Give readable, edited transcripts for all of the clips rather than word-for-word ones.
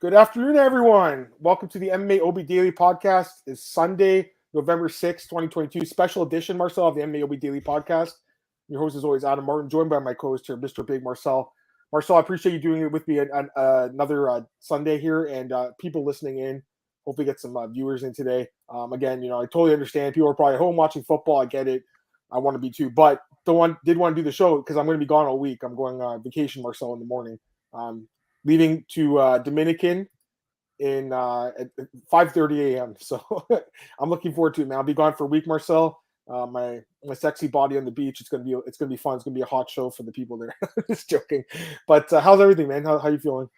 Good afternoon, everyone. Welcome to the MMAOB Daily Podcast. It's Sunday, November 6th, 2022. Special edition, Marcel, of the MMAOB Daily Podcast. Your host is always Adam Martin, joined by my co-host here, Mr. Big Marcel. Marcel, I appreciate you doing it with me another Sunday here, and people listening in. Hopefully get some viewers in today. Again, I totally understand. People are probably home watching football. I get it. I want to be too. But did want to do the show because I'm going to be gone all week. I'm going on vacation, Marcel, in the morning. Leaving to Dominican at 5:30 a.m. So I'm looking forward to it, man. I'll be gone for a week, Marcel. My sexy body on the beach. It's gonna be fun. It's gonna be a hot show for the people there. Just joking. But how's everything, man? How you feeling?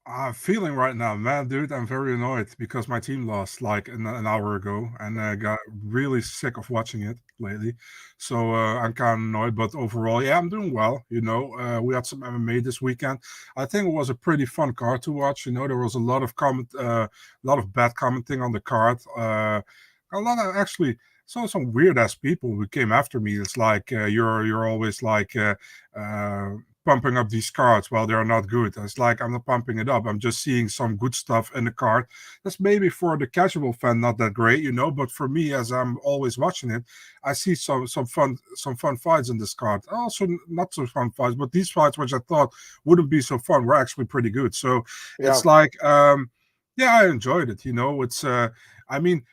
I'm feeling right now, man, dude. I'm very annoyed because my team lost like an hour ago, and I got really sick of watching it lately. So I'm kind of annoyed, but overall, yeah, I'm doing well. We had some MMA this weekend. I think it was a pretty fun card to watch. There was a lot of bad commenting on the card. A lot of actually. So some weird ass people who came after me. It's like you're always like pumping up these cards while they're not good. It's like I'm not pumping it up. I'm just seeing some good stuff in the card. That's maybe for the casual fan not that great, but for me, as I'm always watching it, I see some fun fights in this card. Also not so fun fights, but these fights which I thought wouldn't be so fun were actually pretty good. So It's like yeah, I enjoyed it. It's I mean,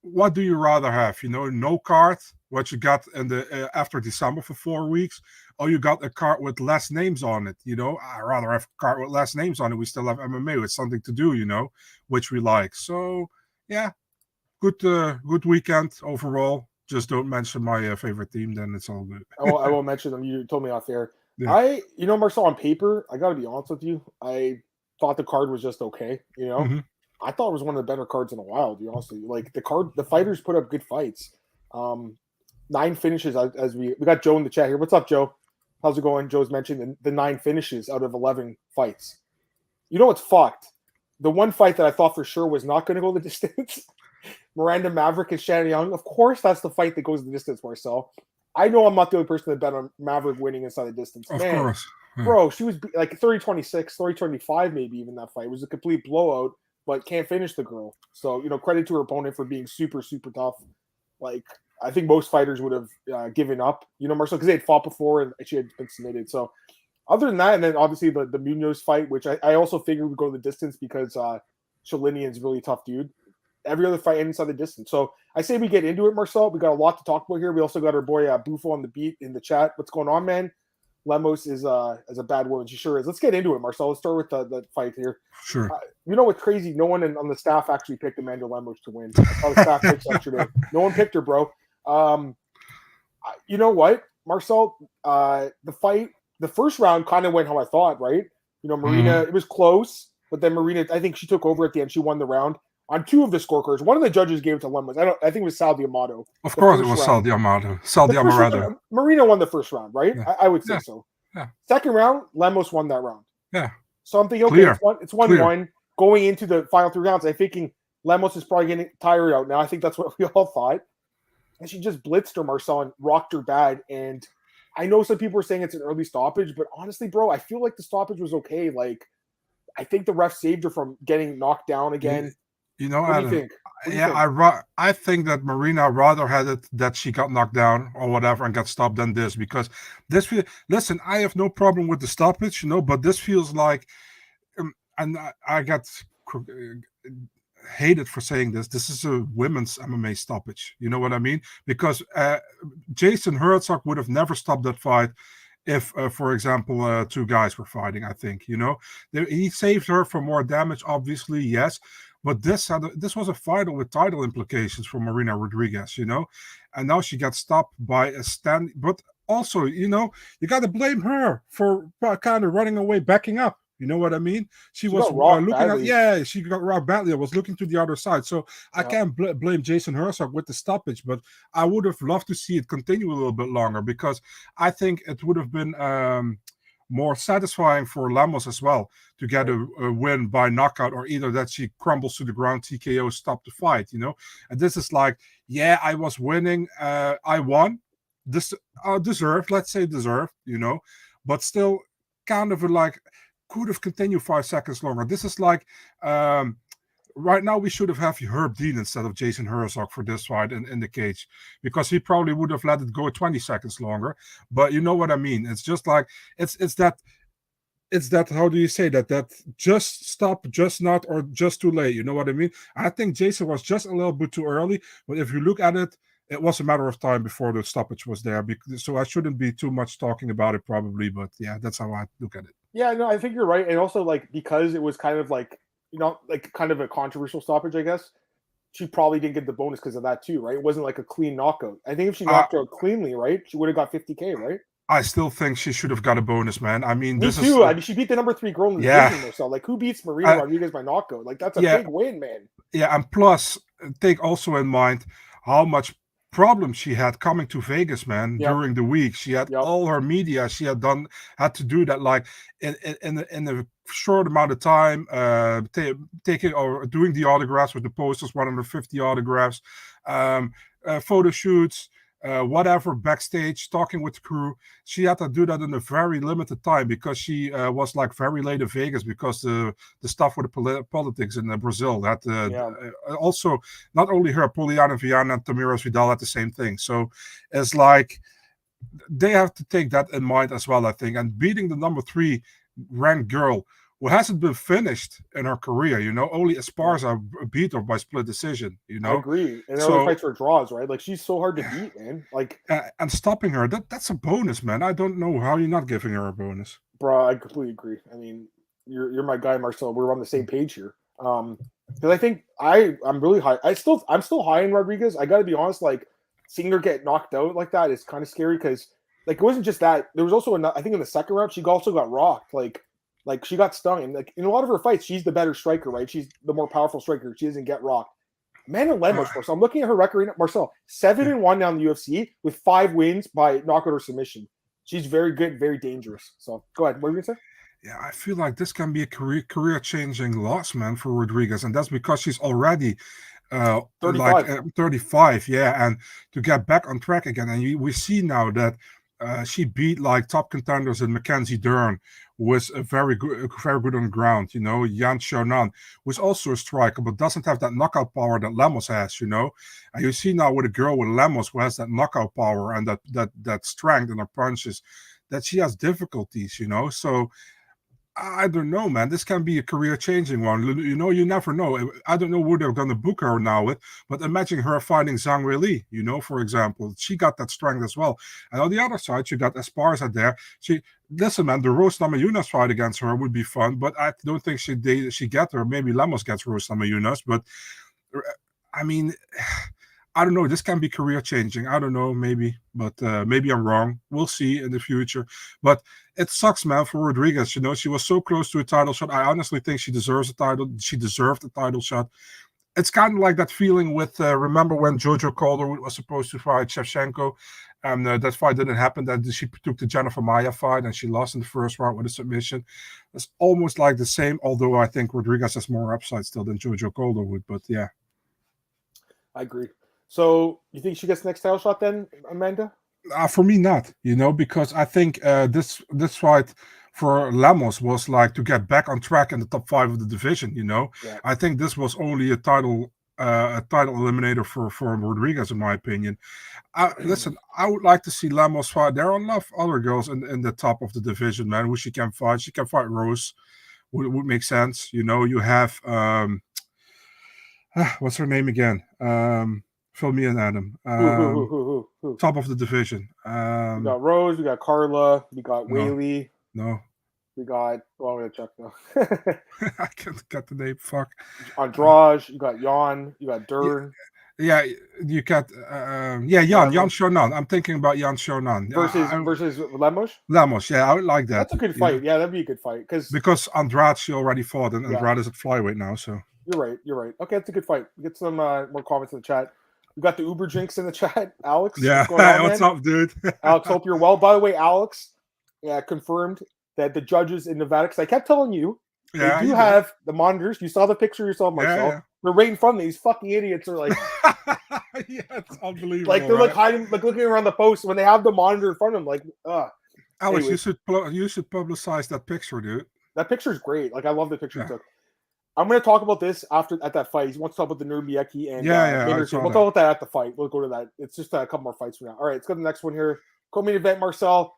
what do you rather have? No card, what you got in the after December for 4 weeks, or you got a card with less names on it. I rather have a card with less names on it. We still have MMA with something to do, which we like. So yeah, good weekend overall. Just don't mention my favorite team, then it's all good. I won't mention them. You told me off air. Yeah. Marcel, on paper, I got to be honest with you. I thought the card was just okay. Mm-hmm. I thought it was one of the better cards in a while, to be honest with you. Like the fighters put up good fights. 9 finishes as we got Joe in the chat here. What's up, Joe? How's it going? Joe's mentioned the 9 finishes out of 11 fights. What's fucked? The one fight that I thought for sure was not going to go the distance. Miranda Maverick and Shannon Young. Of course, that's the fight that goes the distance, Marcel. I know I'm not the only person that bet on Maverick winning inside the distance. Of course. Bro, she was like 30-26, 30-25 maybe even that fight. It was a complete blowout, but can't finish the girl. So, credit to her opponent for being super, super tough. Like, I think most fighters would have given up, Marcel, because they had fought before and she had been submitted. So, other than that, and then obviously the Munoz fight, which I also figured would go the distance because Shalinian's a really tough dude. Every other fight inside the distance. So, I say we get into it, Marcel. We got a lot to talk about here. We also got our boy Bufo on the beat in the chat. What's going on, man? Lemos is a bad woman. She sure is. Let's get into it, Marcel. Let's start with the fight here. Sure. What's crazy? No one on the staff actually picked Amanda Lemos to win. I saw the staff picks yesterday. No one picked her, bro. You know what, Marcel? The fight, the first round kind of went how I thought, right? Marina, It was close, but then Marina, I think she took over at the end. She won the round. On 2 of the scorecards, one of the judges gave it to Lemos. I think it was Sal D'Amato. Of course, it was Sal D'Amato. Sal D'Amato. Marina won the first round, right? Yeah. I would say so. Yeah. Second round, Lemos won that round. Yeah. So I'm thinking, okay, it's 1-1 going into the final 3 rounds. I'm thinking Lemos is probably getting tired out now. I think that's what we all thought. And she just blitzed her, Marcel, and rocked her bad. And I know some people are saying it's an early stoppage, but honestly, bro, I feel like the stoppage was okay. Like, I think the ref saved her from getting knocked down again. What do you think? I think that Marina rather had it that she got knocked down or whatever and got stopped than this, because listen, I have no problem with the stoppage, but this feels like, and I got hated for saying this. This is a women's MMA stoppage. You know what I mean? Because Jason Herzog would have never stopped that fight if, for example, 2 guys were fighting. I think he saved her from more damage. Obviously, yes. But this was a fight with title implications for Marina Rodriguez, and now she got stopped by a stand. But also, you got to blame her for kind of running away, backing up. You know what I mean? She was looking at, she got rocked badly. I was looking to the other side. So I can't blame Jason Herzog with the stoppage, but I would have loved to see it continue a little bit longer, because I think it would have been more satisfying for Lemos as well to get a win by knockout, or either that she crumbles to the ground, TKO, stop the fight, And this is like, yeah, I was winning. I won. This deserved, let's say deserved, but still kind of like could have continued 5 seconds longer. This is like right now we should have Herb Dean instead of Jason Herzog for this fight in the cage, because he probably would have let it go 20 seconds longer. But you know what I mean? It's just like it's that how do you say that just stop, just not, or just too late? You know what I mean? I think Jason was just a little bit too early, but if you look at it, it was a matter of time before the stoppage was there. So I shouldn't be too much talking about it probably, but yeah, that's how I look at it. Yeah, no, I think you're right. And also, like, because it was kind of like, like kind of a controversial stoppage, I guess, she probably didn't get the bonus because of that too, right? It wasn't like a clean knockout. I think if she knocked her out cleanly, right, she would have got 50K, right? I still think she should have got a bonus, man. I mean, Me too. I mean, she beat the number 3 girl in the division, Marcel. Like, who beats Marina Rodriguez by knockout? Like, that's a big win, man. Yeah, and plus, take also in mind how much problem she had coming to Vegas, man. During the week, she had all her media. She had to do that like in a short amount of time, taking or doing the autographs with the posters, 150 autographs, photo shoots. Whatever, backstage, talking with the crew. She had to do that in a very limited time because she was like very late in Vegas because the stuff with the politics in Brazil. That also, not only her, Poliana Viana and Tamiris Vidal had the same thing. So it's like they have to take that in mind as well, I think. And beating the number 3 ranked girl who hasn't been finished in her career, only Esparza beat her by split decision, I agree. And the other fights were draws, right? Like, she's so hard to beat, man. Like, and stopping her, that's a bonus, man. I don't know how you're not giving her a bonus. Bro, I completely agree. I mean, you're my guy, Marcel. We're on the same page here. Because I think I'm really high. I'm still high in Rodriguez. I got to be honest. Like, seeing her get knocked out like that is kind of scary because, like, it wasn't just that. There was also I think in the second round she also got rocked. Like she got stung, and like in a lot of her fights, she's the better striker, right? She's the more powerful striker. She doesn't get rocked. Amanda Lemos, Marcel. I'm looking at her record, Marcel. 7-1 now in the UFC with 5 wins by knockout or submission. She's very good, very dangerous. So go ahead. What were you gonna say? Yeah, I feel like this can be a career-changing loss, man, for Rodriguez, and that's because she's already 35. Yeah, and to get back on track again, and we see now that she beat like top contenders in Mackenzie Dern, who was very good on the ground. Yan Xiaonan was also a striker, but doesn't have that knockout power that Lemos has. And you see now with a girl with Lemos who has that knockout power and that strength in her punches, that she has difficulties. So I don't know, man. This can be a career-changing one. You never know. I don't know who they're going to book her now with, but imagine her fighting Zhang Weili, for example. She got that strength as well. And on the other side, you got Esparza there. Listen, man, the Rose Namajunas fight against her would be fun, but I don't think she get her. Maybe Lemos gets Rose Namajunas, but I mean, I don't know. This can be career-changing. I don't know, maybe, but maybe I'm wrong. We'll see in the future. But it sucks, man, for Rodriguez. She was so close to a title shot. I honestly think she deserves a title. She deserved a title shot. It's kind of like that feeling with, remember when Jojo Calderwood was supposed to fight Shevchenko, and that fight didn't happen. Then she took the Jennifer Maia fight, and she lost in the first round with a submission. It's almost like the same, although I think Rodriguez has more upside still than Jojo Calderwood. But yeah. I agree. So you think she gets the next title shot then, Amanda? For me, not. Because I think this fight for Lemos was like to get back on track in the top 5 of the division. Yeah. I think this was only a title eliminator for Rodriguez, in my opinion. Listen, I would like to see Lemos fight. There are enough other girls in the top of the division, man, who she can fight. She can fight Rose. Would make sense. You have what's her name again? Fill me in, Adam. Who? Top of the division. We got Rose, we got Carla, we got Weili. No. We got, well, I'm going to check now. I can't get the name, fuck. Andrade, you got Jan, you got Dern. Yeah, you got, Jan Xiaonan. I'm thinking about Jan Xiaonan. Versus Lemos? Lemos, yeah, I would like that. That's a good fight. Yeah, that'd be a good fight. Because Andrade, she already fought, and Andrade is at flyweight now, so. You're right. Okay, that's a good fight. We get some more comments in the chat. We got the Uber drinks in the chat. Alex, yeah, what's up, dude? Alex, hope you're well. By the way, Alex, confirmed that the judges in Nevada, because I kept telling you, they do have the monitors. You saw the picture yourself, Marcel. Yeah. They're right in front of me. These fucking idiots are like, yeah, it's unbelievable. Like they're like hiding, like looking around the post when they have the monitor in front of them. Like, Alex, anyways. you should publicize that picture, dude. That picture's great. Like, I love the picture he Yeah. took. I'm going to talk about this at that fight. He wants to talk about the Nurmagomedov and I We'll saw talk that. about that at the fight. We'll go to that. It's just a couple more fights from now. All right, let's go to the next one here. Co-main event, Marcel.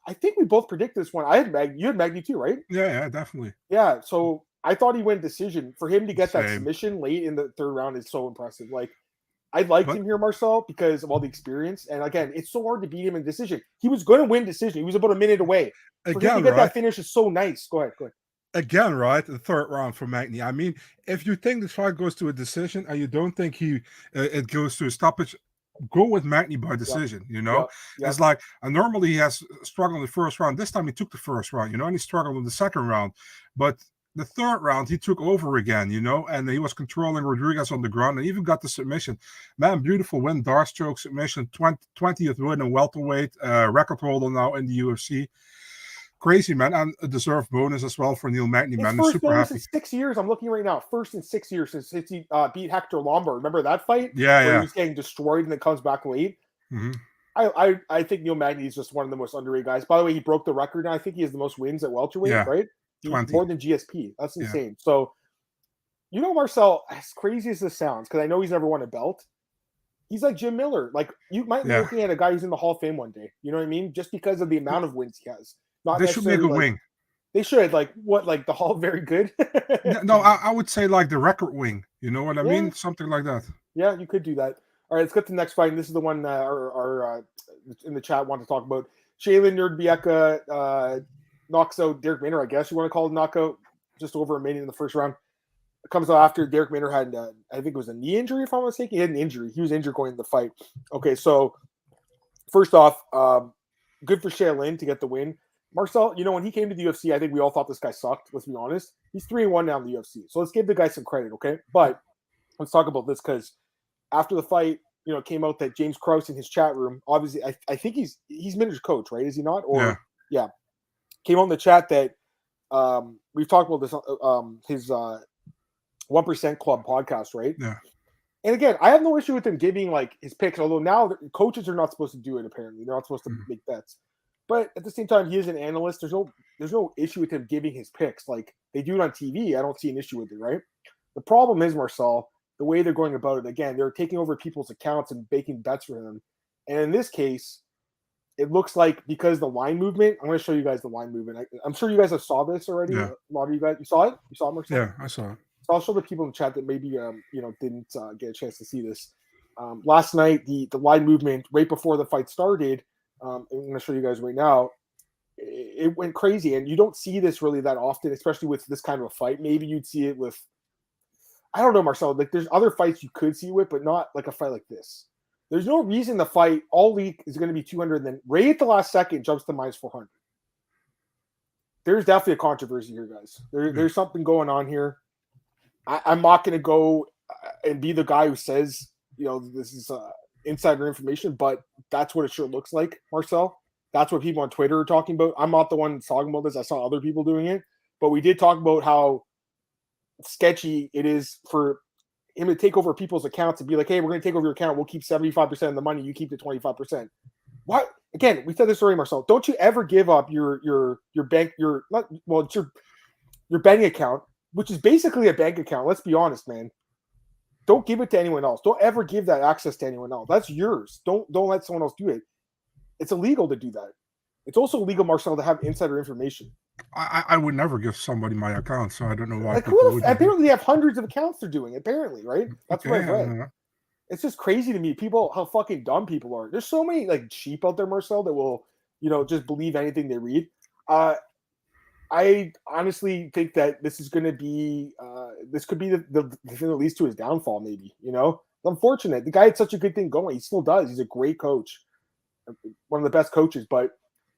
I think we both predict this one. You had Magny too, right? Yeah, definitely. Yeah, so I thought he went decision. For him to get that Same. submission late in the third round is so impressive. Like, I liked him here, Marcel, because of all the experience. And again, it's so hard to beat him in decision. He was going to win decision. He was about a minute away. For him to get that finish is so nice. Go ahead. Again, right? The third round for Magny. I mean, if you think the fight goes to a decision and you don't think it goes to a stoppage, go with Magny by decision. Yep. It's like, and normally he has struggled in the first round. This time he took the first round, and he struggled in the second round. But the third round, he took over again, and he was controlling Rodriguez on the ground and even got the submission. Man, beautiful win, dark stroke submission, 20th win in welterweight, record holder now in the UFC. Crazy, man, and a deserved bonus as well for Neil Magny, man. First super bonus happy. in 6 years. I'm looking right now. First in 6 years since he beat Hector Lombard. Remember that fight? Yeah. He was getting destroyed and then comes back late. Mm-hmm. I think Neil Magny is just one of the most underrated guys. By the way, he broke the record, and I think he has the most wins at welterweight, right? 20. More than GSP. That's insane. Yeah. So, Marcel, as crazy as this sounds, because I know he's never won a belt, he's like Jim Miller. Like, you might be looking at a guy who's in the Hall of Fame one day. You know what I mean? Just because of the amount of wins he has. They should make a wing. They should. Like, what? Like, the Hall very good? No, I would say like the record wing. You know what I mean? Something like that. Yeah, you could do that. All right, let's get to the next fight. And this is the one our in the chat want to talk about. Shaylin Nurmagomedov knocks out Derek Minner, I guess you want to call it knockout, just over a minute in the first round. It comes out after Derek Minner had, I think it was a knee injury, if I'm not mistaken. He had an injury. He was injured going into the fight. Okay, so first off, good for Shaylin to get the win. Marcel, when he came to the UFC, I think we all thought this guy sucked, let's be honest. He's 3-1 now in the UFC. So let's give the guy some credit, okay? But let's talk about this because after the fight, it came out that James Krause in his chat room, obviously, I think he's Minner's coach, right? Is he not? Or yeah. Came out in the chat that we've talked about this his 1% Club podcast, right? Yeah. And again, I have no issue with him giving like his picks, although now coaches are not supposed to do it. Apparently, they're not supposed to make bets. But at the same time, he is an analyst. There's no issue with him giving his picks. Like, they do it on TV. I don't see an issue with it, right? The problem is, Marcel, the way they're going about it. Again, they're taking over people's accounts and making bets for them. And in this case, it looks like because the line movement, I'm going to show you guys the line movement. I'm sure you guys have saw this already. Yeah. A lot of you guys, you saw it? You saw it, Marcel? Yeah, I saw it. So I'll show the people in the chat that maybe didn't get a chance to see this. Last night, the line movement right before the fight started. I'm going to show you guys right now. It went crazy, and you don't see this really that often, especially with this kind of a fight. Maybe you'd see it with, I don't know, Marcel. Like, there's other fights you could see with, but not like a fight like this. There's no reason the fight all week is going to be 200, and then right at the last second jumps to minus 400. There's definitely a controversy here, guys. There's something going on here. I'm not going to go and be the guy who says, this is insider information, but that's what it sure looks like, Marcel. That's what people on Twitter are talking about. I'm not the one talking about this. I saw other people doing it. But we did talk about how sketchy it is for him to take over people's accounts and be like, hey, we're going to take over your account. We'll keep 75% of the money. You keep the 25%. What? Again, we said this already, Marcel. Don't you ever give up your bank, it's your bank account, which is basically a bank account. Let's be honest, man. Don't give it to anyone else. Don't ever give that access to anyone else. That's yours. Don't let someone else do it. It's illegal to do that. It's also illegal, Marcel, to have insider information. I would never give somebody my account, so I don't know why. Like, apparently, they have hundreds of accounts they're doing. Apparently, right? That's what I've read. Yeah. It's just crazy to me. How fucking dumb people are. There's so many like sheep out there, Marcel, that will, just believe anything they read. I honestly think that this is going to be, this could be the thing that leads to his downfall. Maybe, unfortunate. The guy had such a good thing going. He still does. He's a great coach, one of the best coaches. But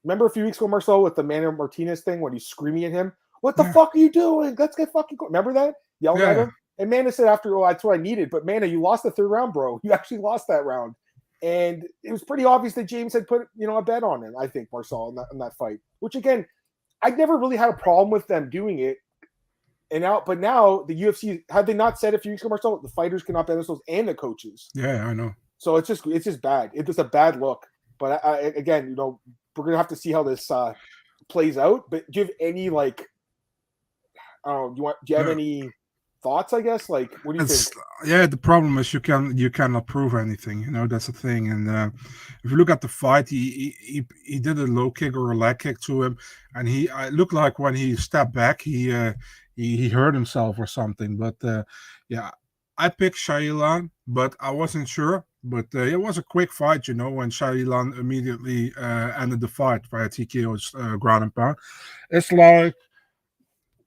remember a few weeks ago, Marcel, with the Manny Martinez thing when he's screaming at him, "What the fuck are you doing? Let's get fucking go." Remember that? Yelling at him. And Manny said after, "Oh, that's what I needed." But Manny, you lost the third round, bro. You actually lost that round. And it was pretty obvious that James had put, a bet on him, I think, Marcel, in that fight. Which, again, I'd never really had a problem with them doing it. But now the UFC, had they not said a few weeks ago, Marcel, the fighters cannot bet themselves and the coaches. Yeah, I know. So it's just bad. It's just a bad look. But again, we're gonna have to see how this plays out. But do you have any Do you have any thoughts? I guess. Like, what do you think? Yeah, the problem is you cannot prove anything. You know, that's the thing. And if you look at the fight, he did a low kick or a leg kick to him, and it looked like when he stepped back, he hurt himself or something. But yeah, I picked Shailan, but I wasn't sure. But it was a quick fight, you know, when Shailan immediately ended the fight via TKO's ground and pound. It's like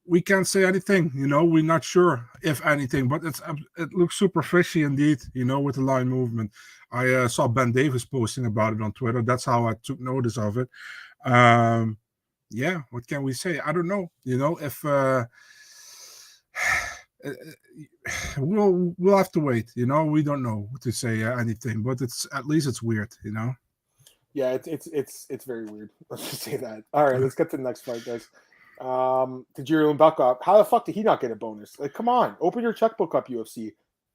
we can't say anything, you know. We're not sure if anything, but it looks super fishy indeed, you know, with the line movement. I saw Ben Davis posting about it on Twitter. That's how I took notice of it. Yeah, what can we say? I don't know, you know, if we'll have to wait, you know. We don't know to say anything, but at least it's weird, you know. Yeah, it's very weird. Let's just say that. All right, let's get to the next fight, guys. Tajiri Mbaka, how the fuck did he not get a bonus? Like, come on, open your checkbook up, UFC.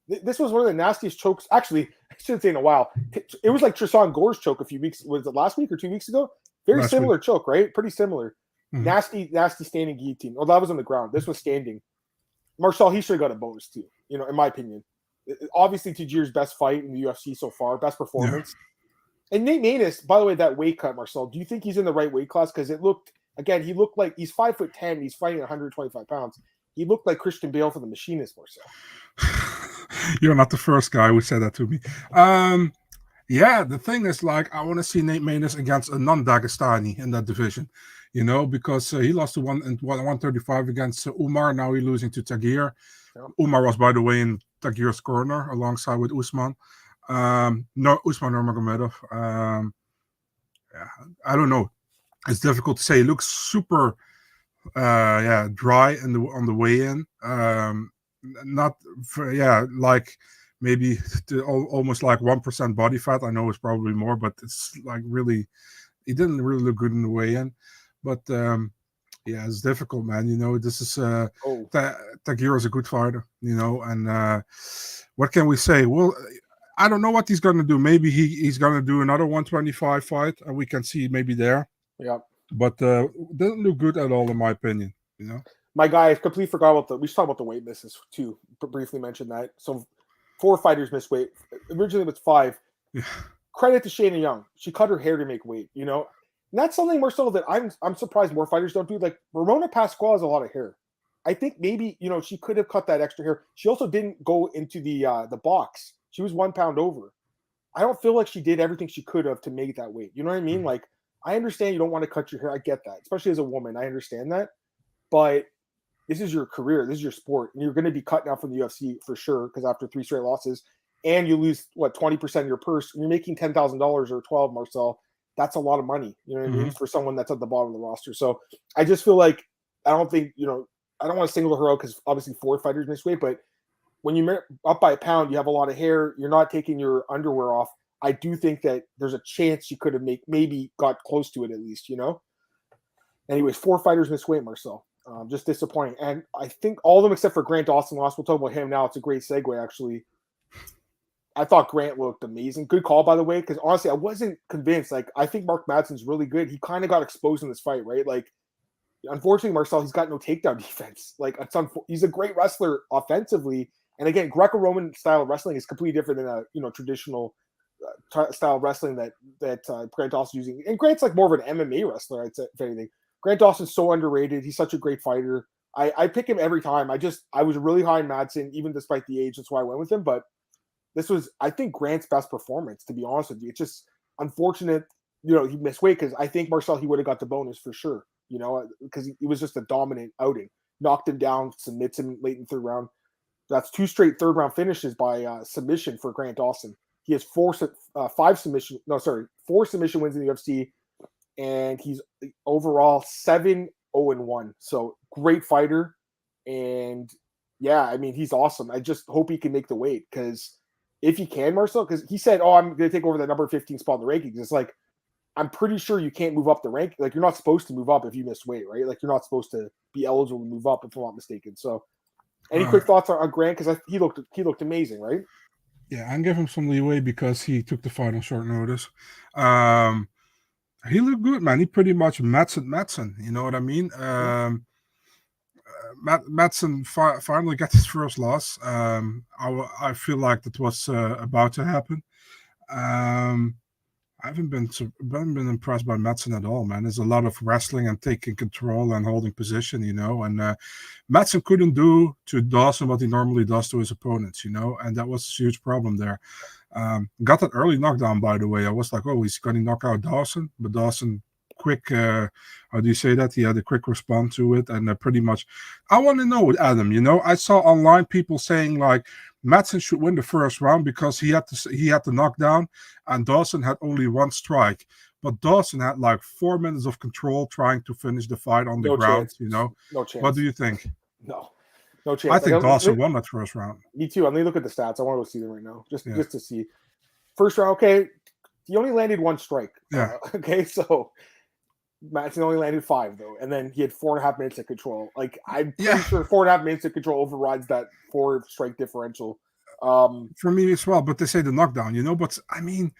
This was one of the nastiest chokes. Actually, I shouldn't say in a while. It was like Tristan Gore's choke a few weeks. Was it last week or 2 weeks ago? Very similar choke, right? Pretty similar. Mm-hmm. Nasty standing guillotine. Oh, that was on the ground. This was standing. Marcel, he should have got a bonus too, you know, in my opinion. Obviously, Tajir's best fight in the UFC so far, best performance. Yeah. And Nate Maness, by the way, that weight cut, Marcel, do you think he's in the right weight class? Because he looked like he's 5'10", he's fighting 125 pounds. He looked like Christian Bale for the Machinist, Marcel. You're not the first guy who said that to me. Yeah, the thing is, like, I want to see Nate Maness against a non-Dagestani in that division, you know, because he lost to 135 against Umar. Now he's losing to Tagir. Yeah. Umar was, by the way, in Tagir's corner alongside with Usman. No, Usman Nurmagomedov. Yeah, I don't know. It's difficult to say. It looks super, dry on the way in. Like maybe almost like 1% body fat. I know it's probably more, but it's like really, he didn't really look good in the way in. But yeah, it's difficult, man. You know, this is Tagir is a good fighter, you know, and what can we say? Well, I don't know what he's going to do. Maybe he's going to do another 125 fight, and we can see maybe there. Yeah, but doesn't look good at all, in my opinion. You know, my guy, I completely forgot about we should talk about the weight misses too. Briefly mention that. So 4 fighters missed weight. Originally it was 5. Yeah. Credit to Shayna Young. She cut her hair to make weight. You know, and that's something more so that I'm surprised more fighters don't do. Like Ramona Pasquale has a lot of hair. I think maybe, you know, she could have cut that extra hair. She also didn't go into the box. She was 1 pound over. I don't feel like she did everything she could have to make that weight. You know what I mean? Mm-hmm. Like, I understand you don't want to cut your hair. I get that, especially as a woman. I understand that. But this is your career. This is your sport. And you're going to be cut now from the UFC for sure, because after 3 straight losses, and you lose, 20% of your purse, and you're making $10,000 or 12, Marcel, that's a lot of money, you know what I mean, for someone that's at the bottom of the roster. So I just feel like, I don't think, you know, I don't want to single her out because obviously 4 fighters miss weight, but when you're up by a pound, you have a lot of hair, you're not taking your underwear off. I do think that there's a chance she could have maybe got close to it at least, you know? Anyways, 4 fighters miss weight, Marcel. Just disappointing. And I think all of them except for Grant Dawson lost. We'll talk about him now. It's a great segue, actually. I thought Grant looked amazing. Good call, by the way, because honestly, I wasn't convinced. Like, I think Mark Madsen's really good. He kind of got exposed in this fight, right? Like, unfortunately, Marcel, he's got no takedown defense. Like, he's a great wrestler offensively. And again, Greco-Roman style of wrestling is completely different than a traditional style of wrestling that Grant Dawson's using. And Grant's like more of an MMA wrestler, I'd say, if anything. Grant Dawson's so underrated. He's such a great fighter. I pick him every time. I was really high in Madsen, even despite the age. That's why I went with him. But this was, I think, Grant's best performance, to be honest with you. It's just unfortunate, you know, he missed weight, because I think Marcel, he would have got the bonus for sure, you know, because he was just a dominant outing. Knocked him down, submits him late in the 3rd round. That's 2 straight 3rd round finishes by submission for Grant Dawson. He has 4 submission wins in the UFC, and he's overall 7-0-1. So great fighter, and yeah, I mean, he's awesome. I just hope he can make the weight, because if he can, Marcel, because he said, "Oh, I'm going to take over the number 15 spot in the rankings." It's like, I'm pretty sure you can't move up the rank. Like, you're not supposed to move up if you miss weight, right? Like, you're not supposed to be eligible to move up, if I'm not mistaken. So, any quick thoughts on Grant? Because he looked amazing, right? Yeah, I'll give him some leeway because he took the fight on short notice. He looked good, man. He pretty much Madsen. You know what I mean? Madsen finally got his first loss. I feel like that was about to happen. I haven't been impressed by Madsen at all, man. There's a lot of wrestling and taking control and holding position, and Madsen couldn't do to Dawson what he normally does to his opponents, and that was a huge problem there. Got that early knockdown, by the way. I was like, oh, he's going to knock out Dawson, but Dawson quick, how do you say that? He had a quick response to it, and pretty much, I want to know, Adam, I saw online people saying like Madsen should win the first round because he had the knockdown, and Dawson had only one strike. But Dawson had like 4 minutes of control trying to finish the fight on the ground. No chance. What do you think? No chance. I think Dawson won that first round. Me too. Let me look at the stats. I want to go see them right now, just to see. First round, okay. He only landed one strike. Yeah. Okay, so Madsen only landed 5 though, and then he had 4.5 minutes of control. Like I'm pretty sure 4.5 minutes of control overrides that 4 strike differential. For me as well, but they say the knockdown, But I mean,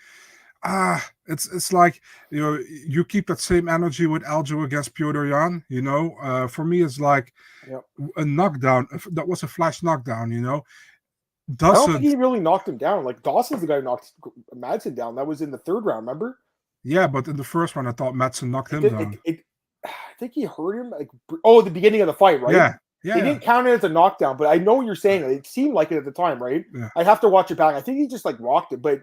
it's like you keep that same energy with Aljo against Piotr Jan. For me, it's like a knockdown. That was a flash knockdown. I don't think he really knocked him down. Like Dawson's the guy who knocked Madsen down. That was in the 3rd round. Remember? Yeah, but in the first one, I thought Madsen knocked him down. I think he hurt him. Like, at the beginning of the fight, right? Yeah. They didn't count it as a knockdown, but I know what you're saying. It seemed like it at the time, right? Yeah. I'd have to watch it back. I think he just like rocked it, but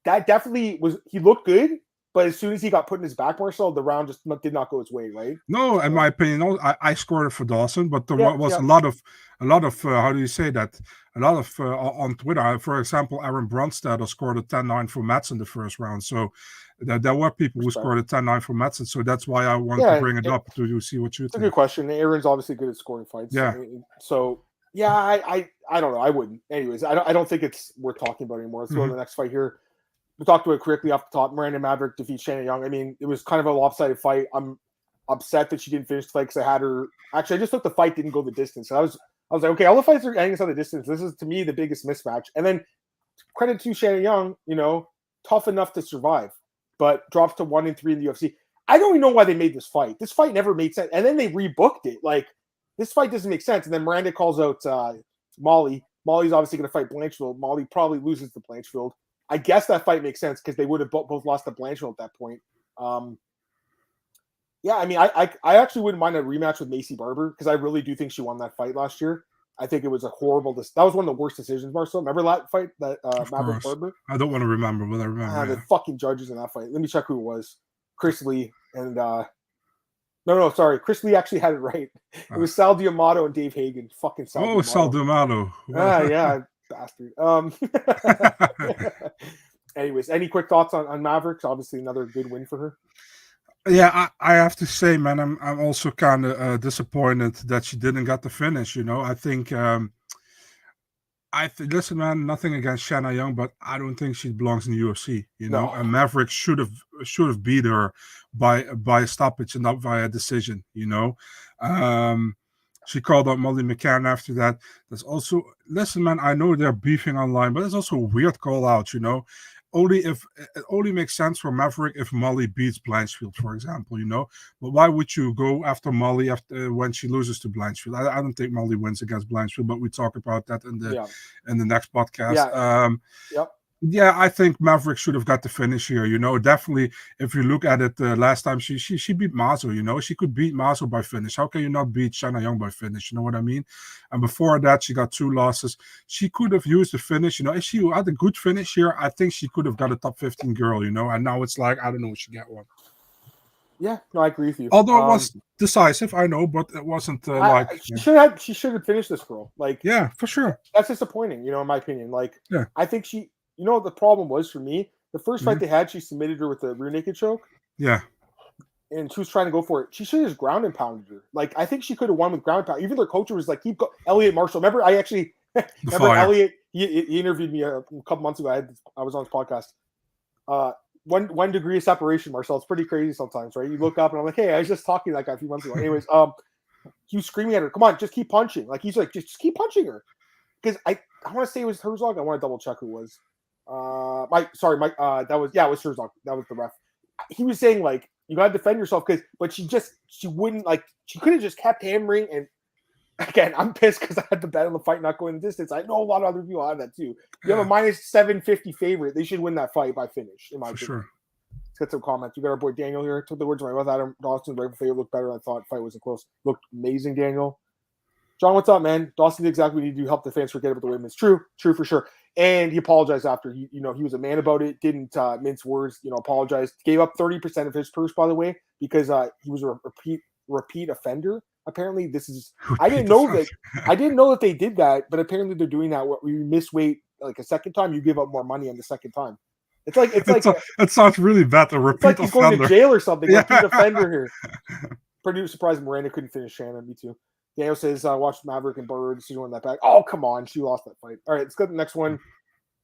that definitely was. He looked good, but as soon as he got put in his back, Marcel, the round just did not go his way, right? No, in my opinion, I scored it for Dawson, but there was a lot of how do you say that? A lot of on Twitter, for example, Aaron Brunstad scored a 10-9 for Madsen the first round. So there were people who scored a 10-9 for Madsen. So that's why I wanted to bring it up to see what you think. It's a good question. Aaron's obviously good at scoring fights. Yeah. So I don't know. I wouldn't. Anyways, I don't think it's worth talking about anymore. Let's go to the next fight here. We talked about it quickly off the top. Miranda Maverick defeats Shanna Young. I mean, it was kind of a lopsided fight. I'm upset that she didn't finish the fight because I had her. Actually, I just thought the fight didn't go the distance. I was like, okay, all the fights are ending us on the distance. This is, to me, the biggest mismatch. And then credit to Shanna Young, tough enough to survive, but drops to 1-3 in the UFC. I don't even know why they made this fight. This fight never made sense. And then they rebooked it. Like, this fight doesn't make sense. And then Miranda calls out Molly. Molly's obviously going to fight Blanchfield. Molly probably loses to Blanchfield. I guess that fight makes sense because they would have both lost to Blanchfield at that point. I mean, I actually wouldn't mind a rematch with Macy Barber because I really do think she won that fight last year. I think it was a horrible. That was one of the worst decisions, Marcel. Remember that fight that Maverick Barber? I don't want to remember, but I remember. The fucking judges in that fight. Let me check who it was. Chris Lee and no, sorry. Chris Lee actually had it right. It was Sal D'Amato and Dave Hagen. Fucking Sal. Oh, Sal D'Amato. Yeah, bastard. Anyways, any quick thoughts on Mavericks? Obviously, another good win for her. Yeah, I have to say, man, I'm also kind of disappointed that she didn't get the finish. I think, listen, man, nothing against Shanna Young, but I don't think she belongs in the UFC. No. And Maverick should have beat her by a stoppage and not via decision. She called out Molly McCann after that. There's also, listen, man, I know they're beefing online, but there's also a weird call out. It only makes sense for Maverick if Molly beats Blanchfield, for example, But why would you go after Molly when she loses to Blanchfield? I don't think Molly wins against Blanchfield, but we talk about that in the next podcast. Yeah, I think Maverick should have got the finish here. Definitely. If you look at it, last time she beat Mazo. She could beat Mazo by finish. How can you not beat Shanna Young by finish? You know what I mean? And before that, she got 2 losses. She could have used the finish. If she had a good finish here, I think she could have got a top 15 girl. And now it's like, I don't know if she get one. Yeah, no, I agree with you. Although it was decisive, I know, but it wasn't she should have finished this girl. Like, yeah, for sure. That's disappointing. In my opinion. Like, yeah. I think she. What the problem was for me? The first fight they had, she submitted her with a rear naked choke. Yeah. And she was trying to go for it. She should have just ground and pounded her. Like, I think she could have won with ground and pound. Even their coach was like, keep going. Elliot Marshall. Remember, I actually Elliot, he interviewed me a couple months ago. I was on his podcast. 1 degree of separation, Marcel. It's pretty crazy sometimes, right? You look up and I'm like, hey, I was just talking to that guy a few months ago. Anyways, he was screaming at her, come on, just keep punching. Like, he's like, just keep punching her. Because I want to say it was Herzog. I want to double check who it was. Mike, that was Herzog. That was the ref. He was saying, like, you gotta defend yourself but she wouldn't, like, she could have just kept hammering, and Again, I'm pissed because I had to bet on the fight not going the distance. I know a lot of other people have that too. You have a minus 750 favorite. They should win that fight by finish, in my opinion. Sure. Let's get some comments. We got our boy Daniel here. Took the words of my mouth. Adam Dawson's right favorite looked better. I thought fight wasn't close. Looked amazing, Daniel. John, what's up, man? Dawson did exactly what he did to help the fans forget about the women's. True for sure. And he apologized after. He was a man about it. Didn't mince words. Apologized. Gave up 30% of his purse, by the way, because he was a repeat offender. Apparently, this is. I didn't know that they did that, but apparently they're doing that. When you miss weight like a second time, you give up more money on the second time. It sounds really bad. A repeat offender. He's going to jail or something. Yeah. Repeat offender here. Pretty surprised Miranda couldn't finish Shannon. Me too. Daniel says, watch Maverick and Bird. She won that back. Oh, come on. She lost that fight. All right, let's go to the next one.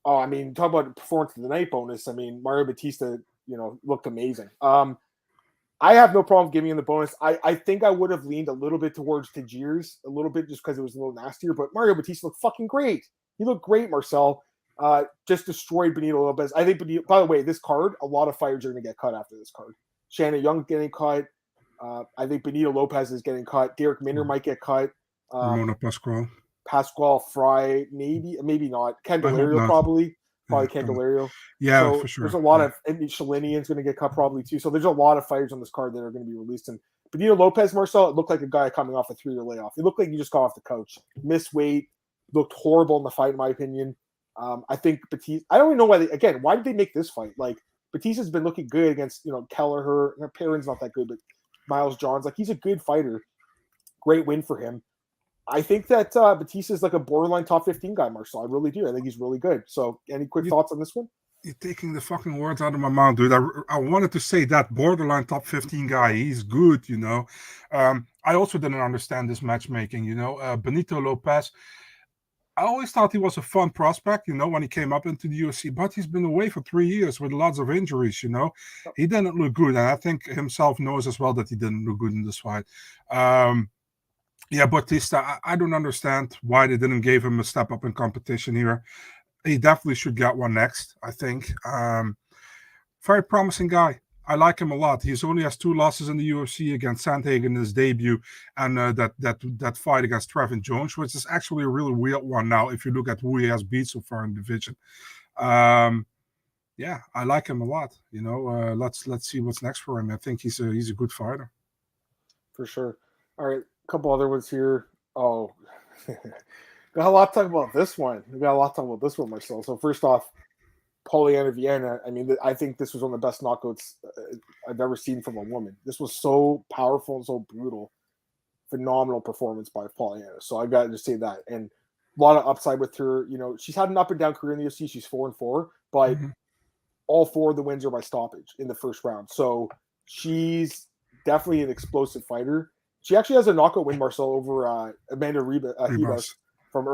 Oh, I mean, talk about performance of the night bonus. I mean, Mario Batista, looked amazing. I have no problem giving him the bonus. I think I would have leaned a little bit towards Tajir's, a little bit just because it was a little nastier, but Mario Batista looked fucking great. He looked great, Marcel. Just destroyed Benito Lopez. I think Benito, by the way, this card, a lot of fighters are going to get cut after this card. Shannon Young getting cut. I think Benito Lopez is getting cut. Derek Minner might get cut. Ramona Pascual Fry, maybe not. Candelario probably Candelario. Yeah, so for sure. There's a lot of Shalinian's going to get cut probably too. So there's a lot of fighters on this card that are going to be released. And Benito Lopez, Marcel, it looked like a guy coming off a 3-year layoff. It looked like he just got off the couch. Missed weight, looked horrible in the fight, in my opinion. I think Batista. I don't even know why. Why did they make this fight? Like Batista's been looking good against Kelleher. Perrin's not that good, but Miles Johns, he's a good fighter. Great win for him. I think that Batista is like a borderline top 15 guy, Marcel. I really do. I think he's really good. So any quick thoughts on this one? You're taking the fucking words out of my mouth, dude. I wanted to say that borderline top 15 guy. He's good, I also didn't understand this matchmaking, Benito Lopez. I always thought he was a fun prospect, when he came up into the UFC, but he's been away for 3 years with lots of injuries, He didn't look good, and I think himself knows as well that he didn't look good in this fight. Batista, I don't understand why they didn't give him a step up in competition here. He definitely should get one next, I think. Very promising guy. I like him a lot. He only has 2 losses in the UFC against Sandhagen in his debut, and that fight against Trevin Jones, which is actually a really weird one now if you look at who he has beat so far in the division. I like him a lot. Let's see what's next for him. I think he's a good fighter. For sure. All right, a couple other ones here. Oh, got a lot to talk about this one. Marcel. So first off, Polyana Vienna. I mean, I think this was one of the best knockouts I've ever seen from a woman. This was so powerful and so brutal. Phenomenal performance by Polyana. So I got to just say that. And a lot of upside with her. She's had an up and down career in the UFC. She's 4-4, but all 4 of the wins are by stoppage in the first round. So she's definitely an explosive fighter. She actually has a knockout win, Marcel, over Amanda Ribas. From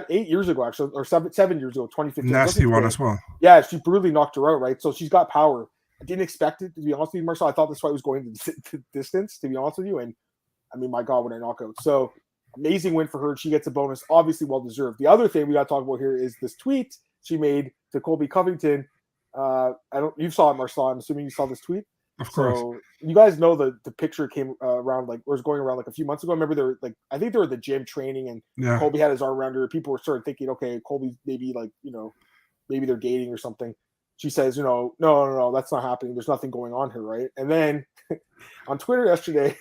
8 years ago, actually, or 7 years ago, 2015. Nasty one as well. Yeah, she brutally knocked her out, right? So she's got power. I didn't expect it, to be honest with you, Marcel. I thought this fight was going to distance, to be honest with you. And, I mean, my God, what a knockout. So, amazing win for her. She gets a bonus, obviously well-deserved. The other thing we got to talk about here is this tweet she made to Colby Covington. You saw it, Marcel. I'm assuming you saw this tweet. Of course. So you guys know the picture came around was going around a few months ago. I remember they were I think they were at the gym training and Colby had his arm around her. People were started thinking, okay, Colby maybe maybe they're dating or something. She says, no, that's not happening. There's nothing going on here, right? And then on Twitter yesterday,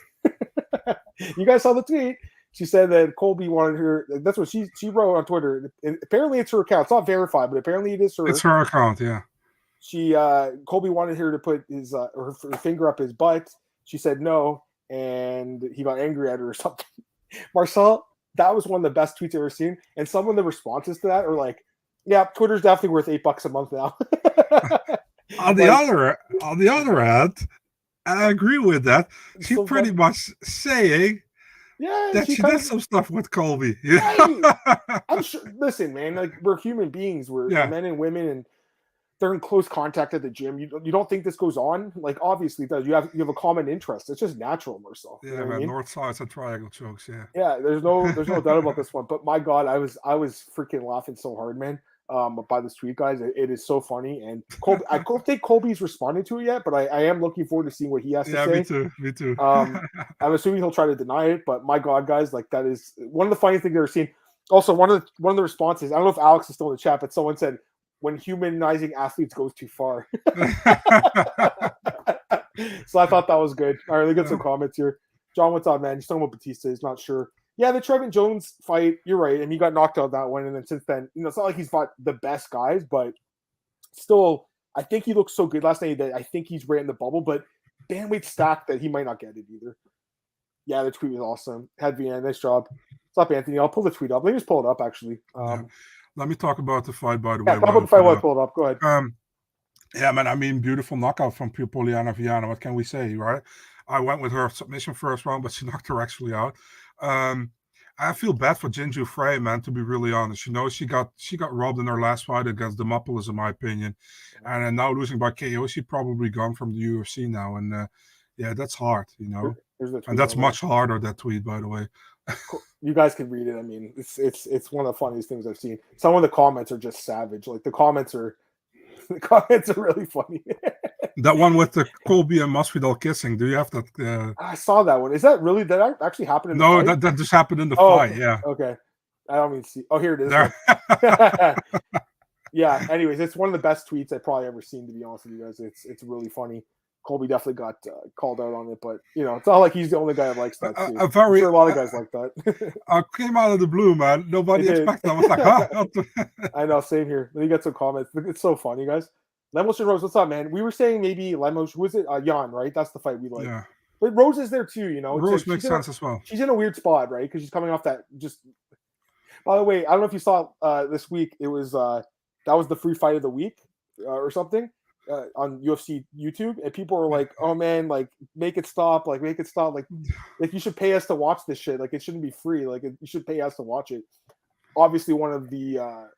you guys saw the tweet. She said that Colby wanted her. That's what she wrote on Twitter. And apparently it's her account. It's not verified, but apparently it is her. It's her account, yeah. Colby wanted her to put her finger up his butt. She said no, and he got angry at her or something. Marcel, that was one of the best tweets I've ever seen. And some of the responses to that are yeah, Twitter's definitely worth $8 a month now. on the other hand, and I agree with that. She's so pretty much saying that she did some stuff with Colby. I'm sure. Listen, man, we're human beings. We're men and women, and they're in close contact at the gym. You don't think this goes on? Obviously it does. You have a common interest. It's just natural, Marcel. Yeah, man, north sides and triangle jokes. Yeah. Yeah, there's no doubt about this one. But my God, I was freaking laughing so hard, man. by this tweet, guys. It is so funny, and Colby, I don't think Colby's responded to it yet, but I am looking forward to seeing what he has to say. Me too. I'm assuming he'll try to deny it, but my God, guys, like that is one of the funniest things I've ever seen. Also, one of the responses, I don't know if Alex is still in the chat, but someone said, "When humanizing athletes goes too far." So I thought that was good. All right, let's get some comments here. John, what's up, man? He's talking about Batista. He's not sure. Yeah, the Trevin Jones fight, you're right. And he got knocked out that one. And then since then, it's not like he's fought the best guys, but still, I think he looked so good last night that I think he's right in the bubble. But bandweight stacked that he might not get it either. Yeah, the tweet was awesome. Had Vienna, nice job. What's up, Anthony? I'll pull the tweet up. Let me just pull it up, actually. Let me talk about the fight, by the way. Talk about the fight while I pull it up. Go ahead. Yeah, man, I mean, beautiful knockout from Poliana Viana. What can we say, right? I went with her submission first round, but she knocked her actually out. I feel bad for Jinju Frey, man, to be really honest. She got robbed in her last fight against Demopoulos, in my opinion. And now losing by KO, she's probably gone from the UFC now. And yeah, that's hard, And that's much harder, that tweet, by the way. You guys can read it. I mean, it's one of the funniest things I've seen. Some of the comments are just savage. Like the comments are really funny. That one with the Colby and Masvidal kissing. Do you have that? I saw that one. Is that really that actually happened in the fight? No, that just happened in the fight. Okay. Yeah. Okay. I don't even see. Oh, here it is. There. Yeah. Anyways, it's one of the best tweets I've probably ever seen. To be honest with you guys, it's really funny. Colby definitely got called out on it, but it's not like he's the only guy that likes that. Too. I'm sure a lot of guys like that. I came out of the blue, man. Nobody expected. I was like, huh? I know, same here. Let me get some comments. It's so funny, guys. Lemos and Rose, what's up, man? We were saying maybe Lemos. Who was it? Jan, right? That's the fight we like. Yeah. But Rose is there too. Rose makes sense as well. She's in a weird spot, right? Because she's coming off that. Just by the way, I don't know if you saw this week. It was that was the free fight of the week or something. On UFC YouTube, and people were like, "Oh man, like make it stop, like you should pay us to watch this shit. Like it shouldn't be free. Like you should pay us to watch it." Obviously, one of the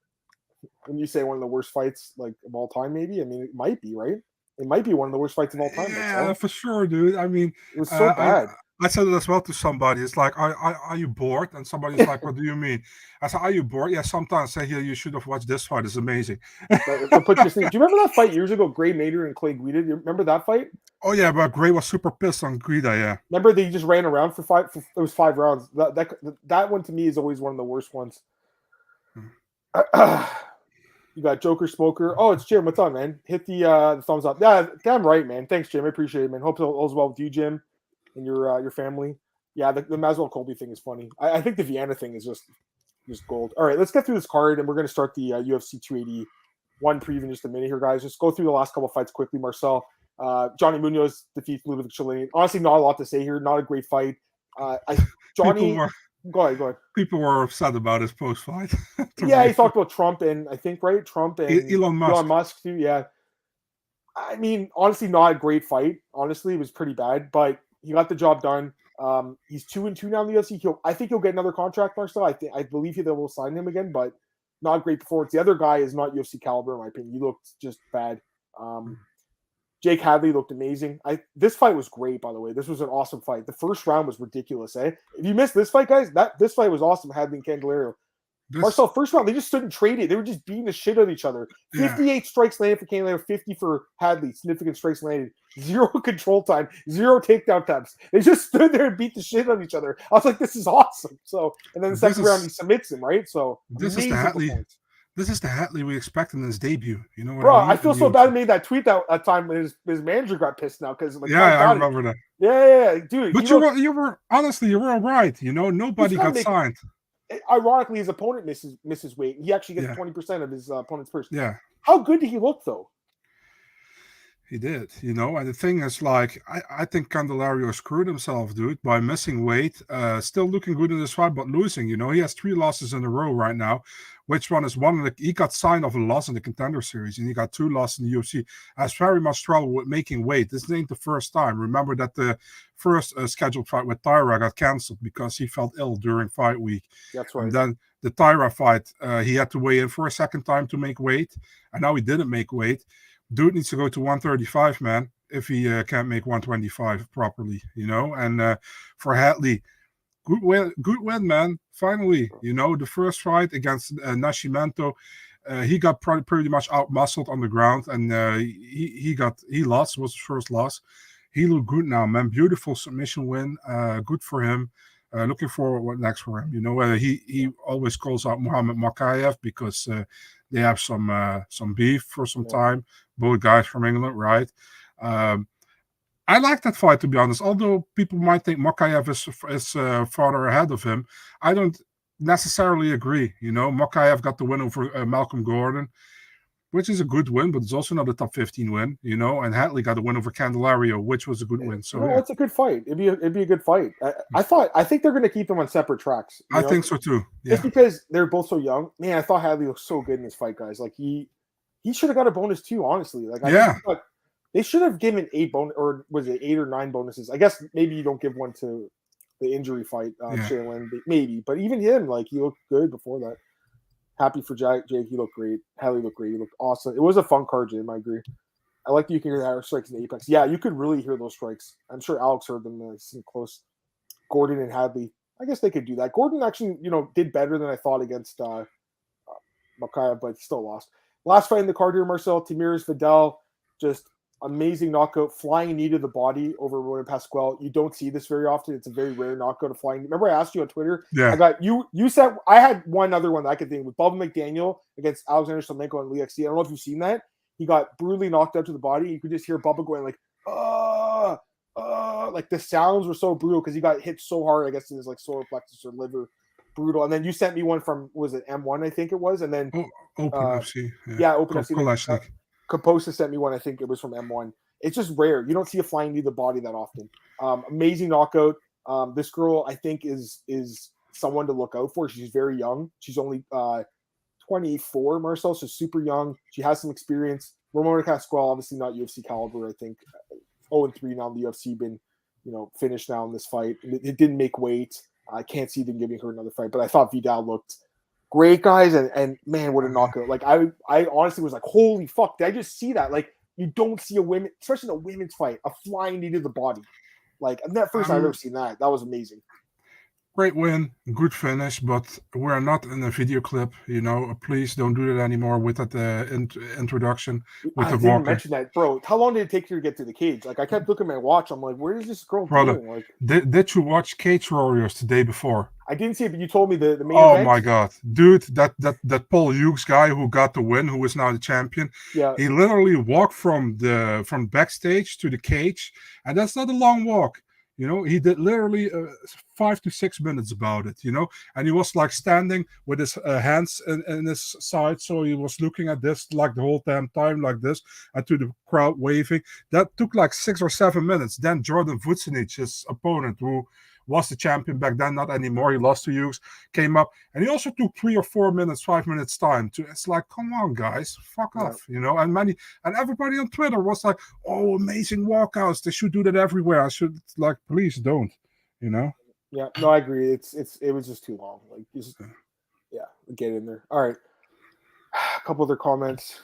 when you say one of the worst fights like of all time, maybe. I mean, it might be right. It might be one of the worst fights of all time. Yeah, for sure, dude. I mean, it was so bad. I said it as well to somebody. It's like, are you bored? And somebody's like, what do you mean? I said, are you bored? Yeah, sometimes I say, here, you should have watched this fight. It's amazing. Do you remember that fight years ago, Gray Mader and Clay Guida? Do you remember that fight? Oh, yeah, but Gray was super pissed on Guida, yeah. Remember they just ran around for five? It was 5 rounds. That one to me is always one of the worst ones. You got Joker Smoker. Oh, it's Jim. What's up, man? Hit the thumbs up. Yeah, damn right, man. Thanks, Jim. I appreciate it, man. Hope all's well with you, Jim, and your family. Yeah, the Masvidal Colby thing is funny. I think the Vienna thing is just gold. All right, let's get through this card, and we're going to start the UFC 281 preview in just a minute here, guys. Just go through the last couple of fights quickly. Marcel, Johnny Munoz defeats Ludovic Chiellini. Honestly, not a lot to say here. Not a great fight. Johnny. Go ahead. People were upset about his post-fight. Yeah, he talked about Trump and I think, right? Trump and Elon Musk too, yeah. I mean, honestly, not a great fight. Honestly, it was pretty bad, but he got the job done. He's 2-2 now in the UFC. I think he'll get another contract, Marcel. I believe they will sign him again, but not a great performance. The other guy is not UFC caliber, in my opinion. He looked just bad. Jake Hadley looked amazing. This fight was great, by the way. This was an awesome fight. The first round was ridiculous, eh? If you missed this fight, guys, this fight was awesome, Hadley and Candelario. Marcel, first round, they just stood and traded. They were just beating the shit out of each other. 58 strikes landed for Candelario, 50 for Hadley. Significant strikes landed. 0 control time, 0 takedown attempts. They just stood there and beat the shit out of each other. I was like, this is awesome. So, and then the second round, he submits him, right? So, this is the Hadley. This is the Hadley we expected in his debut. You know what Bro, I mean? I feel so bad. I made that tweet that time when his manager got pissed now because I remember that. Yeah, dude. But you were honestly, you were all right. Nobody got signed. Ironically, his opponent misses weight. He actually gets 20% of his opponent's purse. Yeah. How good did he look though? He did, and the thing is, like, I think Candelario screwed himself, dude, by missing weight. Still looking good in this fight, but losing. He has 3 losses in a row right now. Which one is one? He got signed off a loss in the Contender Series, and he got 2 losses in the UFC. Has very much trouble with making weight. This ain't the first time. Remember that the first scheduled fight with Tyra got canceled because he felt ill during fight week. That's right. And then the Tyra fight, he had to weigh in for a second time to make weight, and now he didn't make weight. Dude needs to go to 135, man, if he can't make 125 properly, And for Hadley, good win, man. Finally, the first fight against Nascimento, he got pretty much out-muscled on the ground, and he lost. Was his first loss. He looked good now, man. Beautiful submission win. Good for him. Looking forward what next for him. He always calls out Muhammad Makayev because they have some beef for some time. Both guys from England, right? I like that fight, to be honest. Although people might think Makayev is farther ahead of him, I don't necessarily agree. Makayev got the win over Malcolm Gordon, which is a good win, but it's also not a top 15 win. And Hadley got a win over Candelario, which was a good win. So it's a good fight. It'd be a good fight. I think they're going to keep them on separate tracks. I think so too. Yeah. Just because they're both so young. Man, I thought Hadley looked so good in this fight, guys. Like he should have got a bonus too. Honestly, they should have given 8 bonus, or was it 8 or 9 bonuses? I guess maybe you don't give one to the injury fight, Shaylin, maybe. But even him, he looked good before that. Happy for Jake. He looked great. Hadley looked great. He looked awesome. It was a fun card, Jim. I agree. I like that you can hear the strikes in the apex. Yeah, you could really hear those strikes. I'm sure Alex heard them. Seemed close. Gordon and Hadley. I guess they could do that. Gordon actually, did better than I thought against Makayev, but still lost. Last fight in the card here, Marcel. Tamiris Vidal, just amazing knockout, flying knee to the body over Ronan Pasquale. You don't see this very often. It's a very rare knockout, a flying. Remember, I asked you on Twitter. Yeah. I got you. You said I had one other one that I could think with Bubba McDaniel against Alexander Slamenko and Lee XC. I don't know if you've seen that. He got brutally knocked out to the body. You could just hear Bubba going like the sounds were so brutal because he got hit so hard. I guess in his solar plexus or liver. Brutal. And then you sent me one from, was it M1? I think it was. And then Open FC. Open FC. Composa sent me one. I think it was from M1. It's just rare. You don't see a flying knee to the body that often. Amazing knockout. This girl, I think, is someone to look out for. She's very young. She's only 24, Marcel. So super young. She has some experience. Ramona Pasquale, obviously not UFC caliber. I think 0-3 now in the UFC. Been finished now in this fight. It didn't make weight. I can't see them giving her another fight. But I thought Vidal looked great, guys, and man, what a knockout! I honestly was like, holy fuck! Did I just see that? You don't see a women, especially in a women's fight, a flying knee to the body. That first I've ever seen that. That was amazing. Great win, good finish, but we're not in a video clip. Please don't do that anymore with that introduction with the walker. Mention that, bro. How long did it take you to get to the cage? I kept looking at my watch. I'm like, where is this girl going? Did you watch Cage Warriors the day before? I didn't see it, but you told me the main event. Oh my god, dude! That Paul Hughes guy who got the win, who is now the champion. Yeah, he literally walked from backstage to the cage, and that's not a long walk. He did literally 5 to 6 minutes about it. And he was standing with his hands in his side, so he was looking at this the whole damn time like this, and to the crowd waving. That took 6 or 7 minutes. Then Jordan Vucinic, his opponent, who was the champion back then, not anymore. He lost to Hughes, came up, and he also took 3 or 4 minutes, 5 minutes time. It's come on, guys, fuck off, and everybody on Twitter was like, oh, amazing walkouts. They should do that everywhere. I should please don't, Yeah, no, I agree. It was just too long. Get in there. All right, a couple other comments.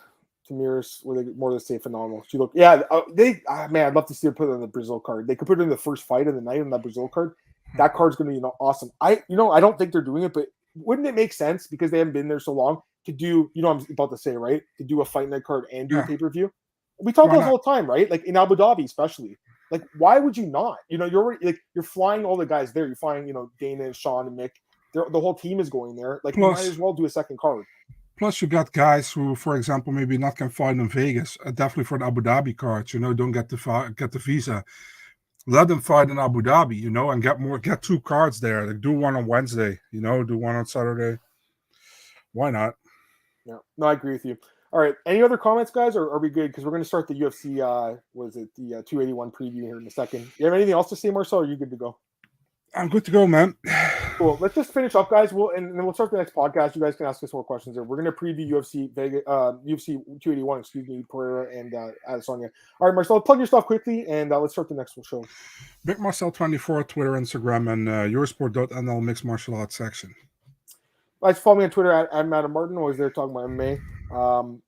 Tamiris, more to say phenomenal. She looked, man, I'd love to see her put it on the Brazil card. They could put it in the first fight of the night on that Brazil card. That card's going to be awesome. I don't think they're doing it, but wouldn't it make sense because they haven't been there so long to do, I'm about to say, right? To do a fight night card and do a pay-per-view. We talk about this all the time, right? In Abu Dhabi, especially. Why would you not? You're already, you're flying all the guys there. You're flying, Dana and Sean and Mick. The whole team is going there. You might as well do a second card. Plus, you got guys who, for example, maybe not can fight in Vegas. Definitely for the Abu Dhabi cards, don't get the visa. Let them fight in Abu Dhabi, and get 2 cards there. Do one on Wednesday, do one on Saturday. Why not? Yeah, no, I agree with you. All right, any other comments, guys, or are we good? Because we're going to start the UFC, the 281 preview here in a second. You have anything else to say, Marcel, or are you good to go? I'm good to go, man. Cool. Let's just finish up, guys. And then we'll start the next podcast. You guys can ask us more questions there. We're going to preview UFC Vegas, UFC 281. Pereira and Adesanya. All right, Marcel, plug your stuff quickly, and let's start the next show. Big Marcel 24, Twitter, Instagram, and Eurosport.nl mixed martial arts section. Guys, follow me on Twitter at Adam Martin. Always there talking about MMA.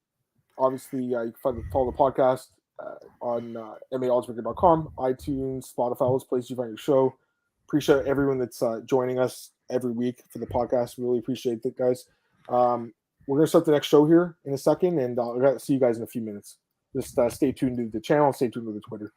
Obviously, you can follow the podcast on MMAOB.com, iTunes, Spotify, all those places you find your show. Appreciate everyone that's joining us every week for the podcast. Really appreciate it, guys. we're going to start the next show here in a second, and I'll see you guys in a few minutes. Just stay tuned to the channel, stay tuned to the Twitter.